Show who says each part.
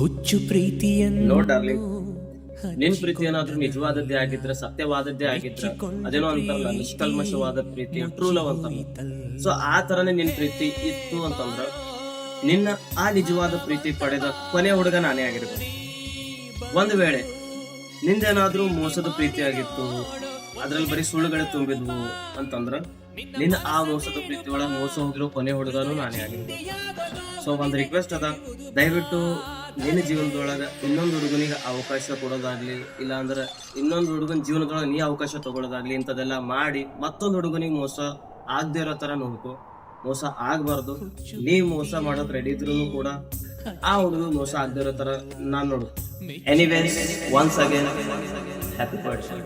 Speaker 1: ಹುಚ್ಚು ಪ್ರೀತಿಯನ್ನು
Speaker 2: no darling, ನಿನ್ ಪ್ರೀತಿ ಏನಾದ್ರೂ ನಿಜವಾದದ್ದೇ ಆಗಿದ್ರೆ, ಸತ್ಯವಾದದ್ದೇ ಆಗಿದ್ರೆ, ಅದೇನೋ ಅಂತಾರಲ್ಲ ನಿಷ್ಕಲ್ಮಶವಾದ ಪ್ರೀತಿ, ಟ್ರೂ ಲವ್ ಅಂತಾರಲ್ಲ. ಸೊ ಆ ತರನೇ ನಿನ್ ಪ್ರೀತಿ ಇತ್ತು ಅಂತಂದ್ರ ನಿನ್ನ ಆ ನಿಜವಾದ ಪ್ರೀತಿ ಪಡೆದ ಕೊನೆ ಹುಡುಗ ನಾನೇ ಆಗಿರ್ಬೇಕು. ಒಂದ್ ವೇಳೆ ನಿಂದೇನಾದ್ರೂ ಮೋಸದ ಪ್ರೀತಿ ಆಗಿತ್ತು, ಅದ್ರಲ್ಲಿ ಬರೀ ಸುಳ್ಳುಗಳೇ ತುಂಬಿದ್ವು ಅಂತಂದ್ರ ನಿನ್ನ ಆ ಮೋಸದ ಪ್ರೀತಿ ಒಳಗ ಮೋಸ ಹೋಗಿರೋ ಕೊನೆ ಹುಡುಗನು ನಾನೇ ಆಗಿರ್ಬೇಕು. ಸೊ ಒಂದ್ ರಿಕ್ವೆಸ್ಟ್ ಅದ, ದಯವಿಟ್ಟು ನಿನ್ನ ಜೀವನದೊಳಗ ಇನ್ನೊಂದು ಹುಡುಗನಿಗೆ ಅವಕಾಶ ಕೊಡೋದಾಗ್ಲಿ, ಇಲ್ಲ ಅಂದ್ರೆ ಇನ್ನೊಂದು ಹುಡುಗನ ಜೀವನದೊಳಗ ನೀ ಅವಕಾಶ ತಗೊಳ್ಳೋದಾಗ್ಲಿ, ಇಂಥದೆಲ್ಲ ಮಾಡಿ ಮತ್ತೊಂದು ಹುಡುಗನಿಗೆ ಮೋಸ ಆಗದೆ ಇರೋ ತರ ನೋಡ್ಕೊ. ಮೋಸ ಆಗ್ಬಾರ್ದು. ನೀ ಮೋಸ ಮಾಡೋದ್ ರೆಡಿ ಇದ್ರು ಕೂಡ ಆ ಹುಡುಗ ಮೋಸ ಆಗದೆ ಇರೋ ತರ ನಾನ್ ನೋಡು. Anyways, once again happy birthday.